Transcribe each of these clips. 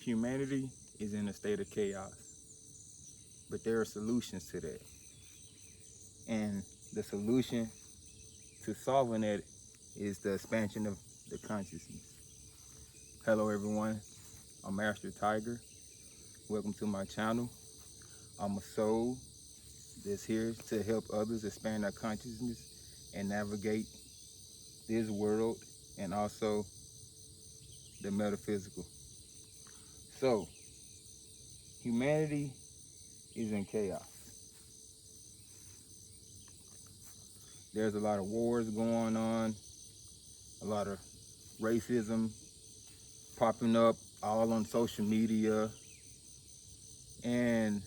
Humanity is in a state of chaos, but there are solutions to that. And the solution to solving that is the expansion of the consciousness. Hello, everyone. I'm Master Tiger. Welcome to my channel. I'm a soul that's here to help others expand their consciousness and navigate this world and also the metaphysical. So, humanity is in chaos. There's a lot of wars going on, a lot of racism popping up all on social media, and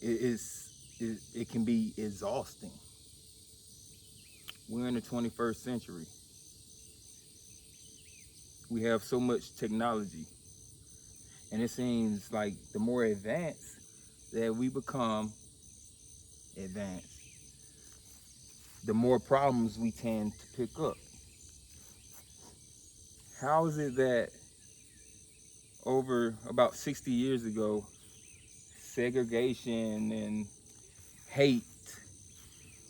it can be exhausting. We're in the 21st century. We have so much technology, and it seems like the more advanced that we become advanced, the more problems we tend to pick up. How is it that over about 60 years ago, segregation and hate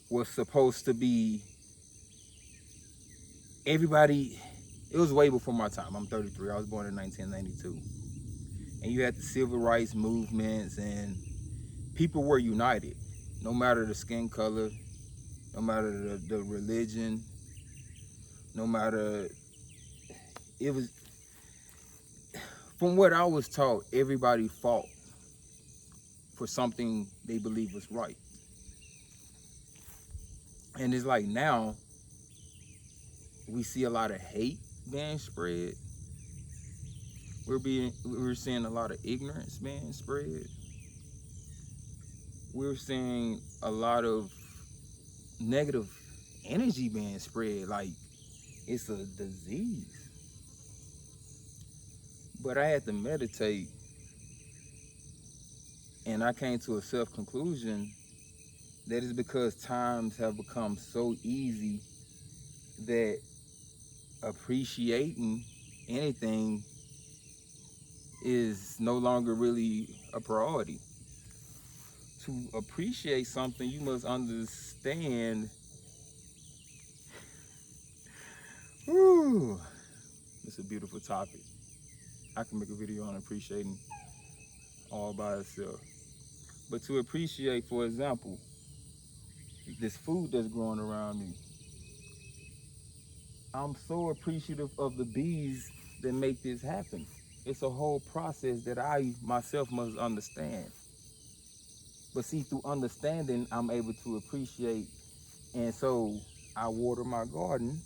was supposed to be everybody? It was way before my time. I'm 33. I was born in 1992. And you had the civil rights movements, and people were united, no matter the skin color, no matter the religion, no matter, it was, from what I was taught, everybody fought for something they believed was right. And it's like now, we see a lot of hate being spread. We're seeing a lot of ignorance being spread. We're seeing a lot of negative energy being spread like it's a disease. But I had to meditate, and I came to a self-conclusion that it's because times have become so easy that appreciating anything is no longer really a priority. To appreciate something, you must understand. Whew, it's a beautiful topic. I can make a video on appreciating all by itself. But to appreciate, for example, this food that's growing around me, I'm so appreciative of the bees that make this happen. It's a whole process that I myself must understand. But see, through understanding, I'm able to appreciate. And so I water my garden.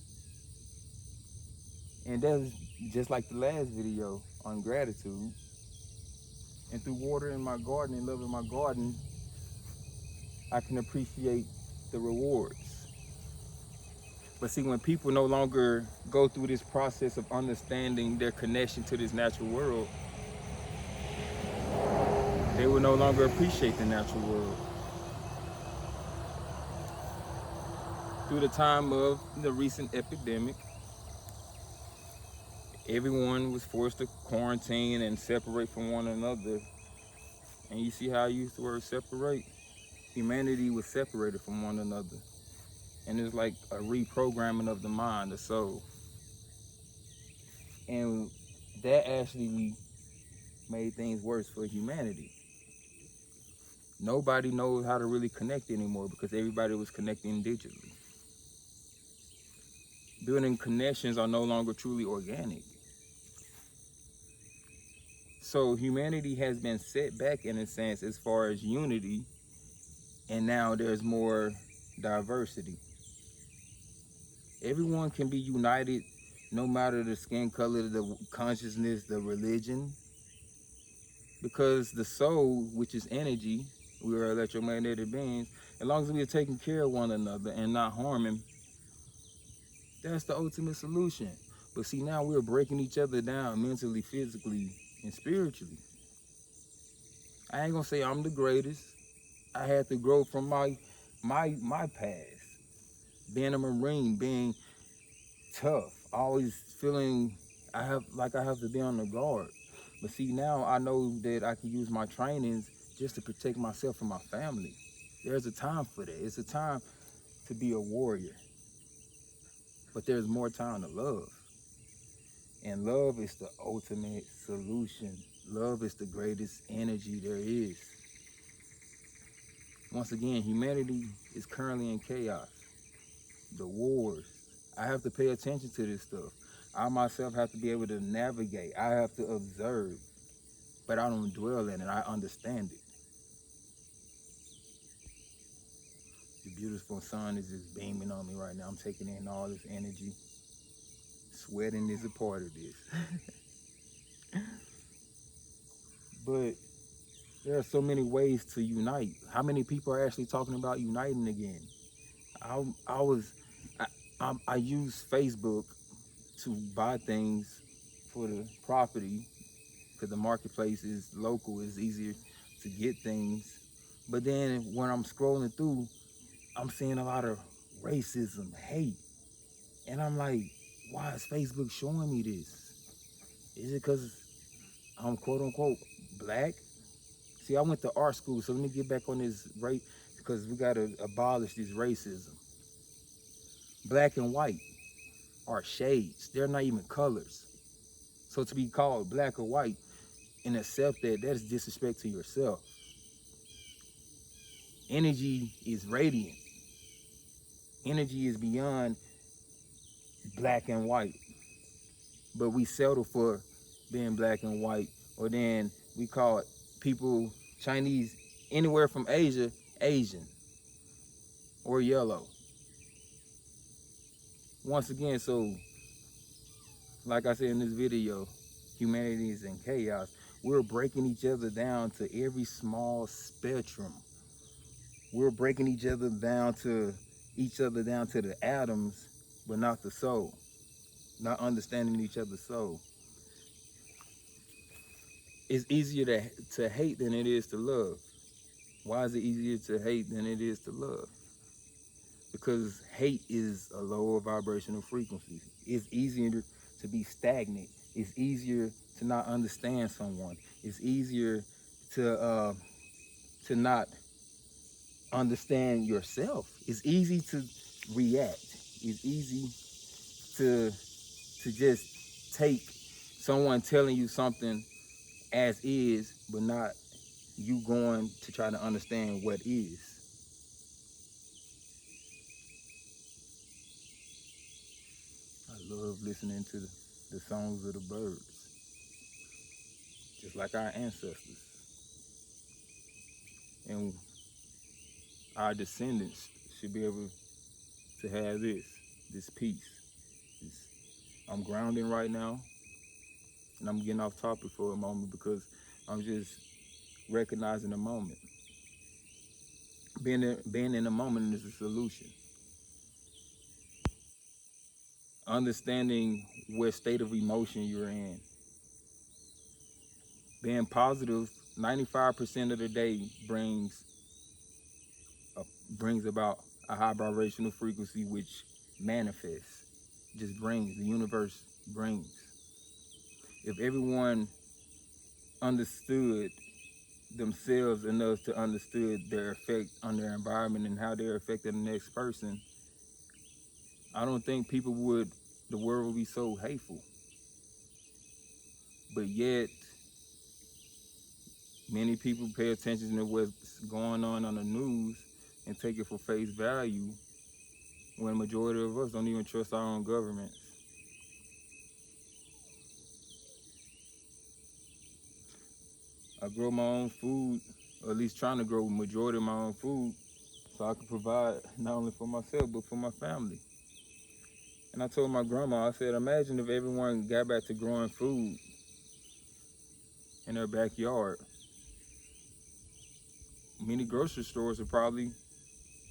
And that's just like the last video on gratitude. And through watering my garden and loving my garden, I can appreciate the rewards. But see, when people no longer go through this process of understanding their connection to this natural world, they will no longer appreciate the natural world. Through the time of the recent epidemic, everyone was forced to quarantine and separate from one another. And you see how I use the word separate? Humanity was separated from one another. And it's like a reprogramming of the mind, the soul. And that actually made things worse for humanity. Nobody knows how to really connect anymore because everybody was connecting digitally. Building connections are no longer truly organic. So humanity has been set back in a sense as far as unity, and now there's more diversity. Everyone can be united no matter the skin color, the consciousness, the religion, because the soul, which is energy, we are electromagnetic beings. As long as we are taking care of one another and not harming, that's the ultimate solution. But see, now we're breaking each other down mentally, physically, and spiritually. I ain't gonna say I'm the greatest. I had to grow from my past. Being a Marine, being tough, always feeling I have to be on the guard. But see, now I know that I can use my trainings just to protect myself and my family. There's a time for that. It's a time to be a warrior, but there's more time to love. And love is the ultimate solution. Love is the greatest energy there is. Once again, humanity is currently in chaos. The wars. I have to pay attention to this stuff. I myself have to be able to navigate. I have to observe, but I don't dwell in it. I understand it. The beautiful sun is just beaming on me right now. I'm taking in all this energy. Sweating is a part of this. But there are so many ways to unite. How many people are actually talking about uniting again? I was I use Facebook to buy things for the property because the marketplace is local. It's easier to get things. But then when I'm scrolling through, I'm seeing a lot of racism, hate, and I'm like, why is Facebook showing me this? Is it because I'm quote unquote black? See, I went to art school, so let me get back on this right because we gotta abolish this racism. Black and white are shades; they're not even colors. So to be called black or white and accept that, that's disrespect to yourself. Energy is radiant. Energy is beyond black and white. But we settle for being black and white, or then we call it people Chinese, anywhere from Asia, Asian or yellow. Once again, so like I said in this video, humanity is in chaos. We're breaking each other down to every small spectrum. We're breaking each other down to the atoms, but not the soul. Not understanding each other's soul. It's easier to hate than it is to love. Why is it easier to hate than it is to love? Because hate is a lower vibrational frequency. It's easier to be stagnant. It's easier to not understand someone. It's easier to not understand yourself. It's easy to react. It's easy to just take someone telling you something as is, but not you going to try to understand what is. I love listening to the songs of the birds, just like our ancestors. And our descendants should be able to have this peace. This, I'm grounding right now, and I'm getting off topic for a moment because I'm just recognizing the moment. Being in the moment is a solution. Understanding what state of emotion you're in. Being positive 95% of the day brings about a high vibrational frequency which manifests, just brings, the universe brings. If everyone understood themselves enough to understood their effect on their environment and how they're affecting the next person, I don't think the world would be so hateful. But yet, many people pay attention to what's going on the news and take it for face value when the majority of us don't even trust our own governments. I grow my own food, or at least trying to grow majority of my own food, so I can provide not only for myself, but for my family. And I told my grandma, I said, imagine if everyone got back to growing food in their backyard. Many grocery stores would probably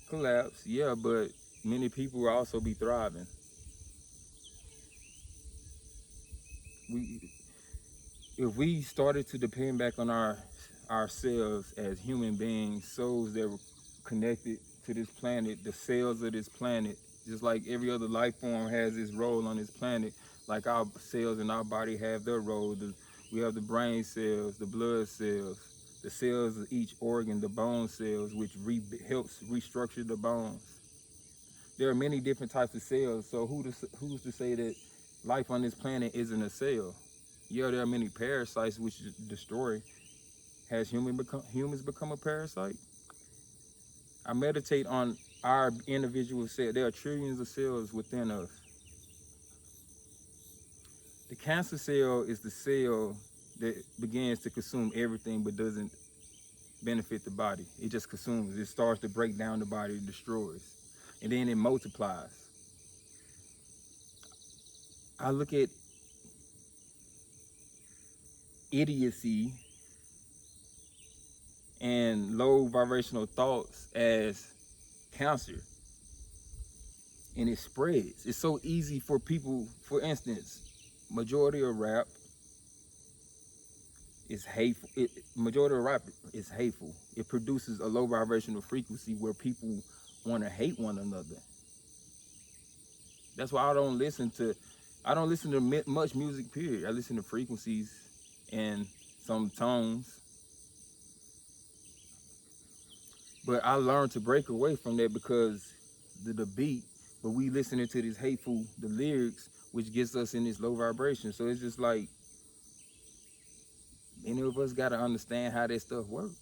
collapse, yeah, but many people will also be thriving. If we started to depend back on ourselves as human beings, souls that were connected to this planet, the cells of this planet, just like every other life form has its role on this planet, like our cells in our body have their role, the We have the brain cells, the blood cells, the cells of each organ, the bone cells, which helps restructure the bones. There are many different types of cells, so who's to say that life on this planet isn't a cell? Yeah, there are many parasites which destroy. Has humans become a parasite? I meditate on our individual cell. There are trillions of cells within us. The cancer cell is the cell that begins to consume everything but doesn't benefit the body. It just consumes. It starts to break down the body, it destroys. And then it multiplies. I look at idiocy and low vibrational thoughts as cancer. And it spreads. It's so easy for people, for instance, majority of rap is hateful. Majority of rap is hateful. It produces a low vibrational frequency where people want to hate one another. That's why I don't listen to much music, period. I listen to frequencies and some tones. But I learned to break away from that because the beat, but we listening to this hateful, the lyrics, which gets us in this low vibration. So it's just like, many of us got to understand how that stuff works.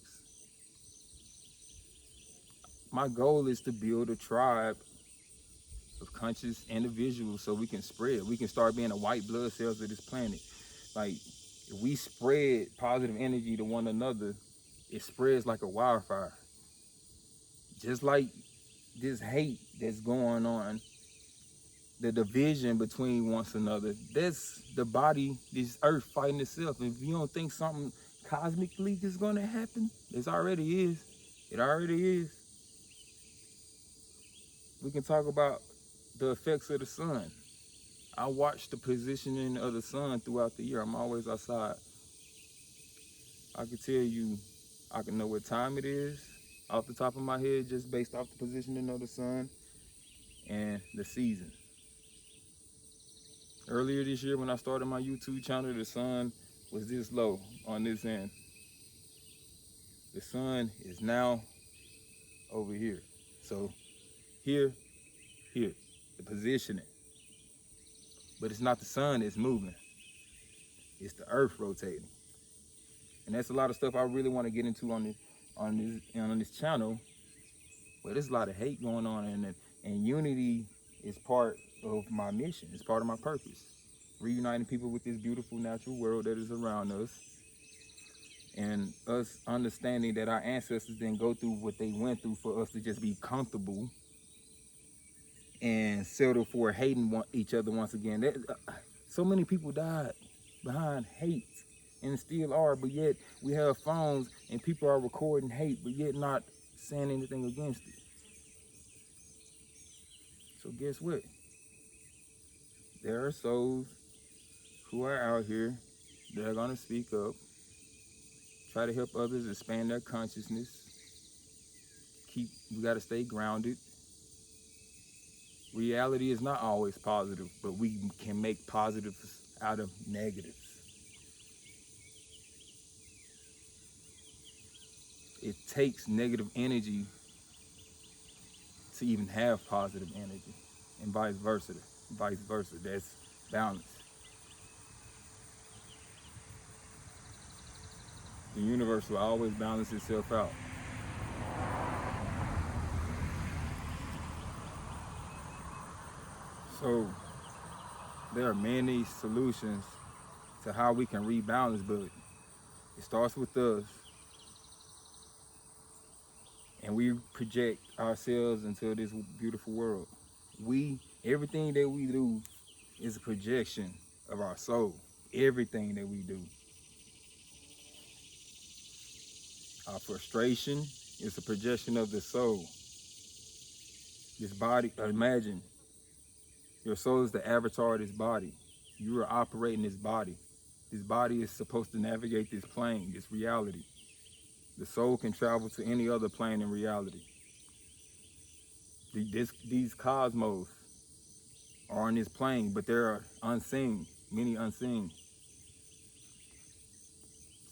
My goal is to build a tribe of conscious individuals so we can spread. We can start being the white blood cells of this planet. Like, if we spread positive energy to one another, it spreads like a wildfire. Just like this hate that's going on, the division between one another, that's the body, this earth fighting itself. And if you don't think something cosmically is going to happen, it already is. It already is. We can talk about the effects of the sun. I watch the positioning of the sun throughout the year. I'm always outside. I can tell you, I can know what time it is off the top of my head just based off the positioning of the sun and the season. Earlier this year when I started my YouTube channel, the sun was this low on this end. The sun is now over here. So here, the positioning. But it's not the sun that's moving. It's the earth rotating. And that's a lot of stuff I really want to get into on this channel. But there's a lot of hate going on, and unity is part of my mission. It's part of my purpose. Reuniting people with this beautiful natural world that is around us, and us understanding that our ancestors didn't go through what they went through for us to just be comfortable and settle for hating each other once again. So many people died behind hate and still are, but yet we have phones and people are recording hate, but yet not saying anything against it. So guess what? There are souls who are out here that are gonna speak up, try to help others expand their consciousness. We gotta stay grounded. Reality is not always positive, but we can make positives out of negatives. It takes negative energy to even have positive energy, and vice versa. That's balance. The universe will always balance itself out. So there are many solutions to how we can rebalance, but it starts with us. And we project ourselves into this beautiful world. Everything that we do is a projection of our soul. Everything that we do. Our frustration is a projection of the soul. This body, imagine, your soul is the avatar of this body. You are operating this body. This body is supposed to navigate this plane, this reality. The soul can travel to any other plane in reality. These cosmos are on this plane, but there are unseen, many unseen.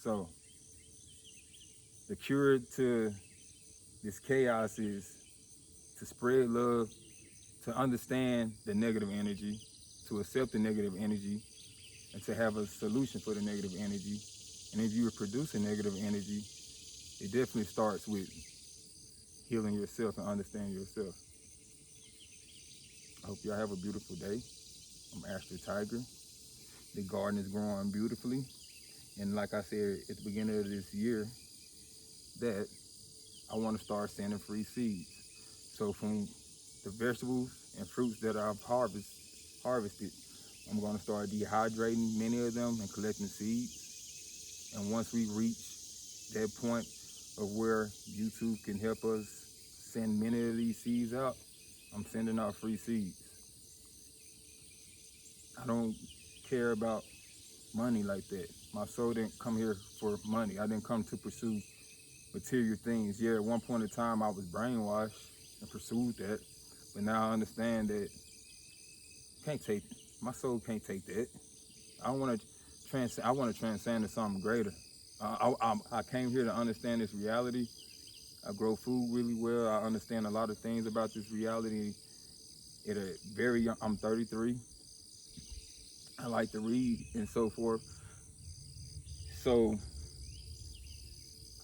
So the cure to this chaos is to spread love, to understand the negative energy, to accept the negative energy, and to have a solution for the negative energy. And if you are producing negative energy, it definitely starts with healing yourself and understanding yourself. I hope y'all have a beautiful day. I'm Astro Tiger. The garden is growing beautifully. And like I said at the beginning of this year, that I want to start sending free seeds. So from the vegetables and fruits that I've harvested, I'm going to start dehydrating many of them and collecting seeds. And once we reach that point of where YouTube can help us send many of these seeds out, I'm sending out free seeds. I don't care about money like that. My soul didn't come here for money. I didn't come to pursue material things. Yeah, at one point in time I was brainwashed and pursued that, but now I understand that my soul can't take that. I want to transcend to something greater. I came here to understand this reality. I grow food really well. I understand a lot of things about this reality. At a very young, I'm 33. I like to read and so forth. So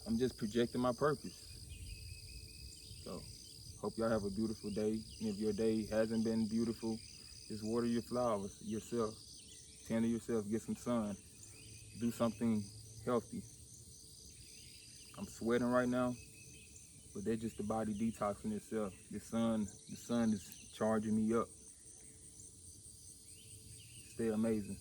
I'm just projecting my purpose. So hope y'all have a beautiful day. And if your day hasn't been beautiful, just water your flowers yourself. Tend to yourself, get some sun. Do something healthy. I'm sweating right now, but that's just the body detoxing itself. The sun is charging me up. Stay amazing.